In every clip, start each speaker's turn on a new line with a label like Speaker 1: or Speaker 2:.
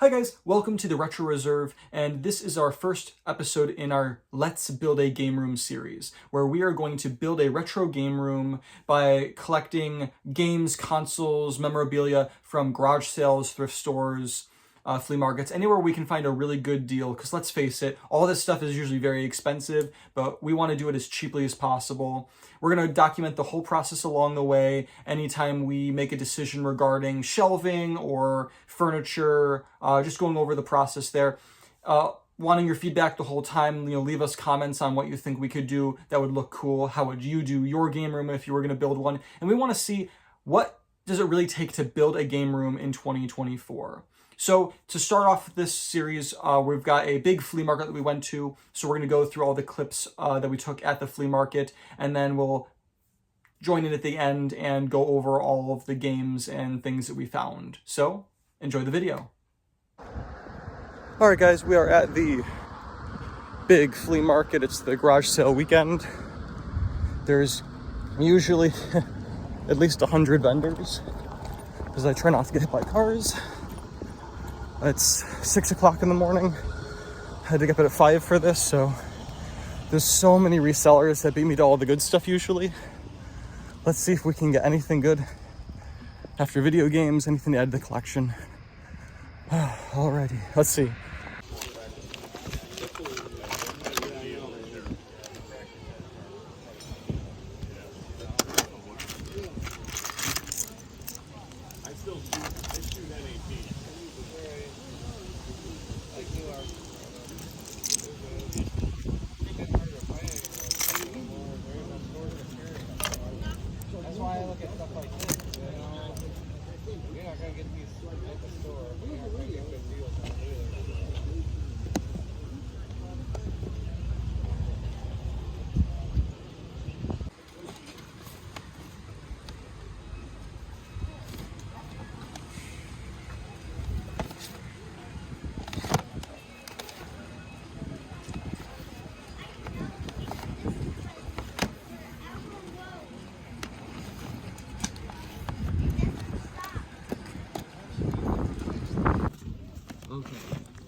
Speaker 1: Hi guys, welcome to the Retro Reserve, and this is our first episode in our Let's Build a Game Room series, where we are going to build a retro game room by collecting games, consoles, memorabilia from garage sales, thrift stores, flea markets, anywhere we can find a really good deal, because let's face it, all this stuff is usually very expensive, but we want to do it as cheaply as possible. We're going to document the whole process along the way, anytime we make a decision regarding shelving or furniture, just going over the process there. Wanting your feedback the whole time, leave us comments on what you think we could do that would look cool. How would you do your game room if you were going to build one? And we want to see, what does it really take to build a game room in 2024? So to start off this series, we've got a big flea market that we went to. So we're going to go through all the clips that we took at the flea market, and then we'll join in at the end and go over all of the games and things that we found. So enjoy the video. All right, guys, we are at the big flea market. It's the garage sale weekend. There's usually at least 100 vendors, because I try not to get hit by cars. It's 6 o'clock in the morning. I had to get up at 5 for this, so there's so many resellers that beat me to all the good stuff usually. Let's see if we can get anything good after video games, anything to add to the collection. Alrighty, let's see.
Speaker 2: Okay,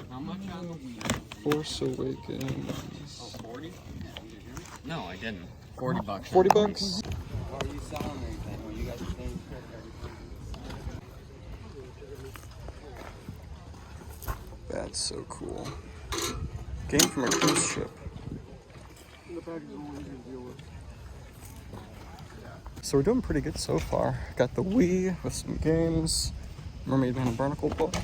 Speaker 2: how much on the Wii?
Speaker 1: Force Awakens.
Speaker 2: Oh, 40? No, I didn't. 40 bucks.
Speaker 1: 40 bucks?
Speaker 2: Why are you selling anything when you got the same shit everything?
Speaker 1: That's so cool. Game from a cruise ship. So we're doing pretty good so far. Got the Wii with some games. Mermaid Man and Barnacle book.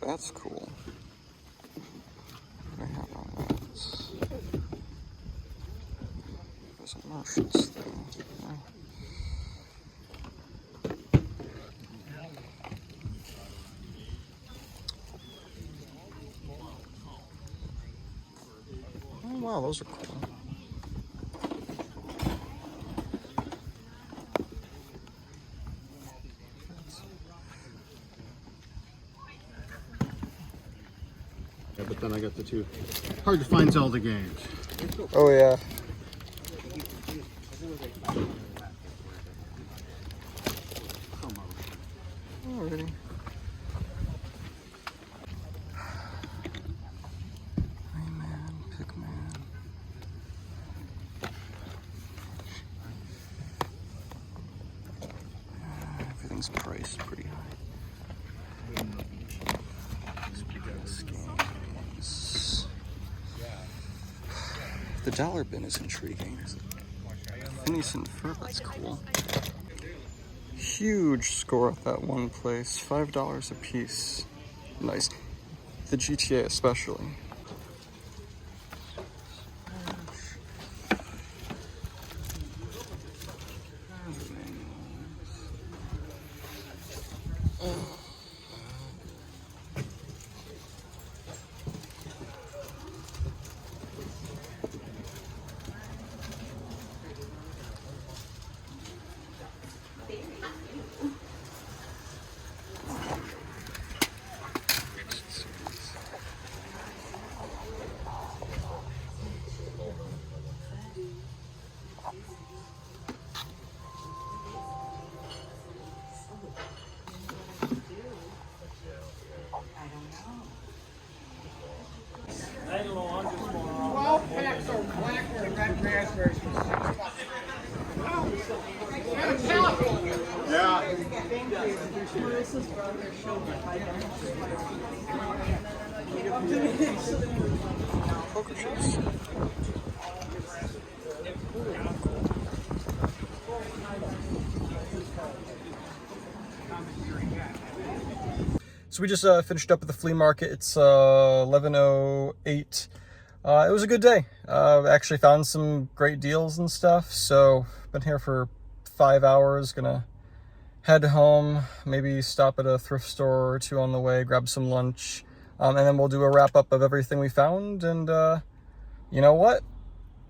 Speaker 1: That's cool. What do I have on that? There's a Martians thing. Oh wow, those are cool.
Speaker 3: Yeah, but then I got the two hard to find Zelda games.
Speaker 1: Oh yeah. Alrighty. Rayman, Pigman. Everything's priced pretty high. Games. The dollar bin is intriguing. Phineas and Ferb, that's cool. Huge score at that one place, $5 a piece. Nice. The GTA especially.
Speaker 3: 12 packs of black and red raspberries for $6. Yeah.
Speaker 1: Poker chips. So we just finished up at the flea market. It's 11:08. It was a good day. Actually found some great deals and stuff. So been here for 5 hours. Gonna head home. Maybe stop at a thrift store or two on the way. Grab some lunch, and then we'll do a wrap up of everything we found. And you know what?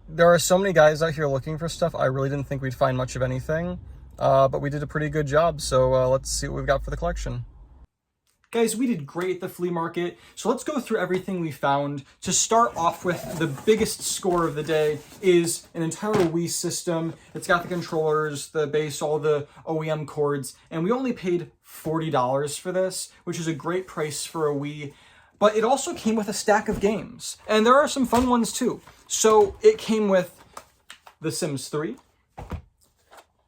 Speaker 1: There are so many guys out here looking for stuff. I really didn't think we'd find much of anything, but we did a pretty good job. So let's see what we've got for the collection. Guys, we did great at the flea market, so let's go through everything we found. To start off with, the biggest score of the day is an entire Wii system. It's got the controllers, the base, all the OEM cords, and we only paid $40 for this, which is a great price for a Wii. But it also came with a stack of games, and there are some fun ones too. So it came with The Sims 3,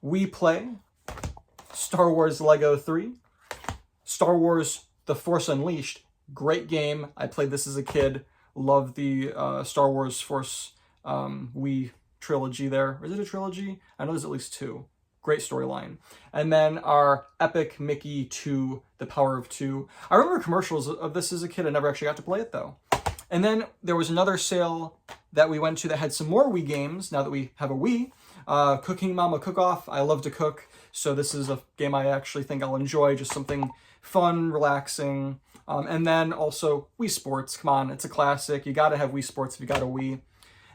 Speaker 1: Wii Play, Star Wars Lego 3, Star Wars The Force Unleashed, great game. I played this as a kid. Love the Star Wars Force Wii trilogy there. Is it a trilogy? I know there's at least 2. Great storyline. And then our Epic Mickey 2, The Power of 2. I remember commercials of this as a kid. I never actually got to play it though. And then there was another sale that we went to that had some more Wii games, now that we have a Wii. Cooking Mama Cook-Off. I love to cook, so this is a game I actually think I'll enjoy. Just something fun, relaxing. And then also Wii Sports. Come on, it's a classic. You gotta have Wii Sports if you got a Wii.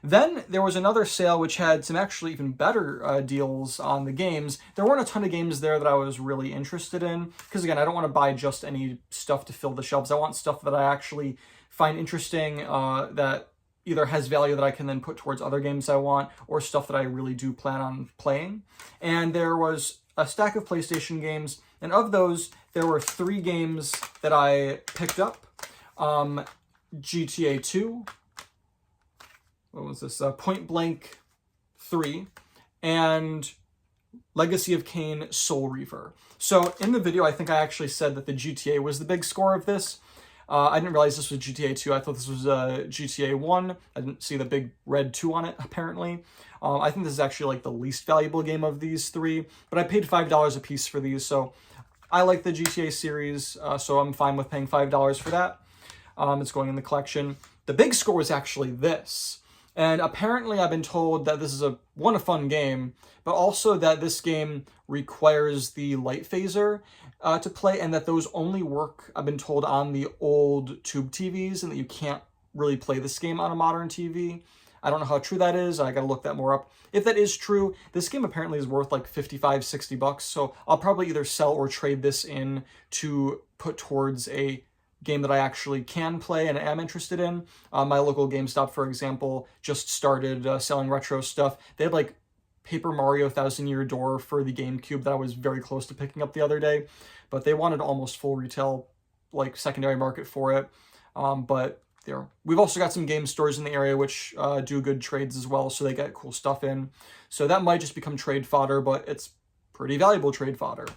Speaker 1: Then there was another sale which had some actually even better deals on the games. There weren't a ton of games there that I was really interested in, because again, I don't want to buy just any stuff to fill the shelves. I want stuff that I actually find interesting, that either has value that I can then put towards other games I want, or stuff that I really do plan on playing. And there was a stack of PlayStation games, and of those, there were 3 games that I picked up. GTA 2, what was this? Point Blank 3, and Legacy of Kain Soul Reaver. So in the video, I think I actually said that the GTA was the big score of this. I didn't realize this was GTA 2. I thought this was GTA 1. I didn't see the big red 2 on it, apparently. I think this is actually like the least valuable game of these 3, but I paid $5 a piece for these, so I like the GTA series, so I'm fine with paying $5 for that. It's going in the collection. The big score was actually this, and apparently I've been told that this is a fun game, but also that this game requires the light phaser to play, and that those only work, I've been told, on the old tube TVs, and that you can't really play this game on a modern TV. I don't know how true that is. I gotta look that more up. If that is true, this game apparently is worth like 55, 60 bucks, so I'll probably either sell or trade this in to put towards a game that I actually can play and am interested in. My local GameStop, for example, just started selling retro stuff. They had like Paper Mario Thousand Year Door for the GameCube that I was very close to picking up the other day, but they wanted almost full retail, like secondary market for it. But there, we've also got some game stores in the area which do good trades as well, so they get cool stuff in. So that might just become trade fodder, but it's pretty valuable trade fodder.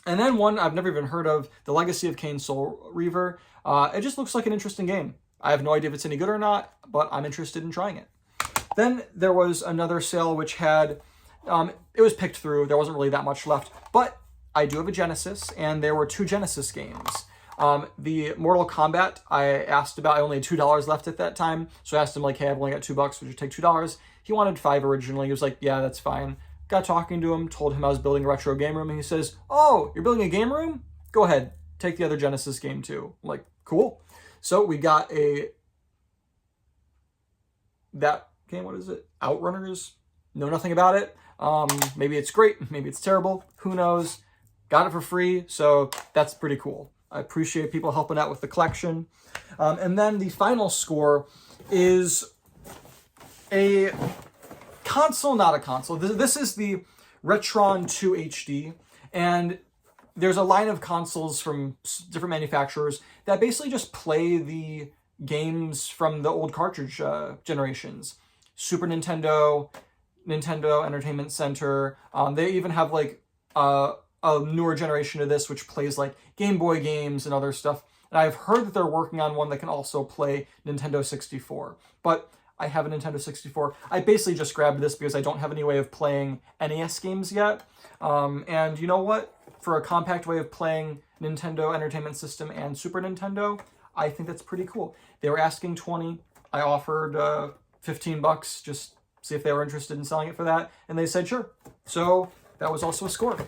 Speaker 1: And then one I've never even heard of, the Legacy of Kain Soul Reaver. It just looks like an interesting game. I have no idea if it's any good or not, but I'm interested in trying it. Then there was another sale which had, it was picked through, there wasn't really that much left, but I do have a Genesis, and there were 2 Genesis games. The Mortal Kombat, I asked about, I only had $2 left at that time, so I asked him like, hey, I've only got $2, would you take $2? He wanted $5 originally, he was like, yeah, that's fine. Got talking to him, told him I was building a retro game room, and he says, oh, you're building a game room? Go ahead, take the other Genesis game too. I'm like, cool. So we got that game, what is it? Outrunners? Know nothing about it. Maybe it's great, maybe it's terrible, who knows? Got it for free, so that's pretty cool. I appreciate people helping out with the collection. And then the final score is a console, not a console. This is the Retron 2 HD, and there's a line of consoles from different manufacturers that basically just play the games from the old cartridge generations. Super Nintendo, Nintendo Entertainment Center. They even have like a newer generation of this, which plays like Game Boy games and other stuff. And I've heard that they're working on one that can also play Nintendo 64. But I have a Nintendo 64. I basically just grabbed this because I don't have any way of playing NES games yet. And you know what? For a compact way of playing Nintendo Entertainment System and Super Nintendo, I think that's pretty cool. They were asking 20. I offered $15, just see if they were interested in selling it for that. And they said, sure. So that was also a score.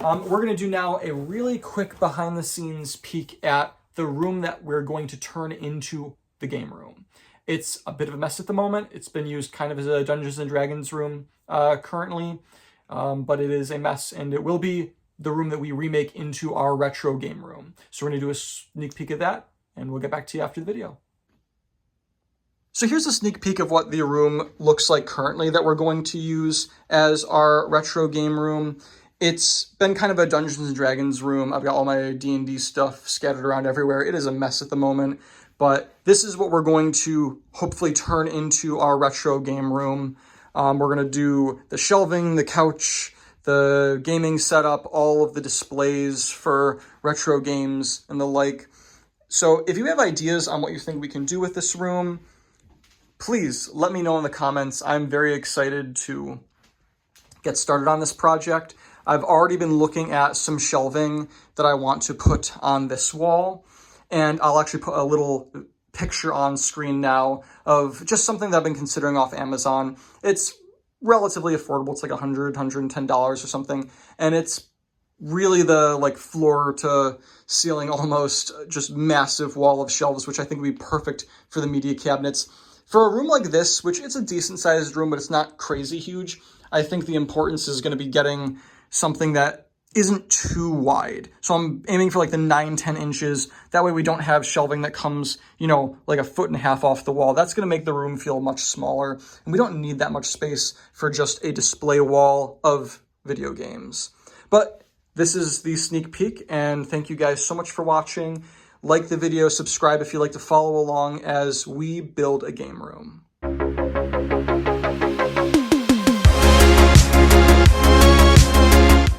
Speaker 1: We're going to do now a really quick behind the scenes peek at the room that we're going to turn into the game room. It's a bit of a mess at the moment. It's been used kind of as a Dungeons and Dragons room currently, but it is a mess, and it will be the room that we remake into our retro game room. So we're going to do a sneak peek of that, and we'll get back to you after the video. So here's a sneak peek of what the room looks like currently that we're going to use as our retro game room. It's been kind of a Dungeons and Dragons room. I've got all my D&D stuff scattered around everywhere. It is a mess at the moment, but this is what we're going to hopefully turn into our retro game room. We're going to do the shelving, the couch, the gaming setup, all of the displays for retro games and the like. So if you have ideas on what you think we can do with this room, please let me know in the comments. I'm very excited to get started on this project. I've already been looking at some shelving that I want to put on this wall, and I'll actually put a little picture on screen now of just something that I've been considering off Amazon. It's relatively affordable. It's like $100, $110 or something, and it's really the like floor to ceiling almost just massive wall of shelves, which I think would be perfect for the media cabinets. For a room like this, which it's a decent sized room, but it's not crazy huge, I think the importance is going to be getting something that isn't too wide. So I'm aiming for like the 9-10 inches. That way we don't have shelving that comes, you know, like 1.5 feet off the wall. That's going to make the room feel much smaller. And we don't need that much space for just a display wall of video games. But this is the sneak peek, and thank you guys so much for watching. Like the video, subscribe if you'd like to follow along as we build a game room.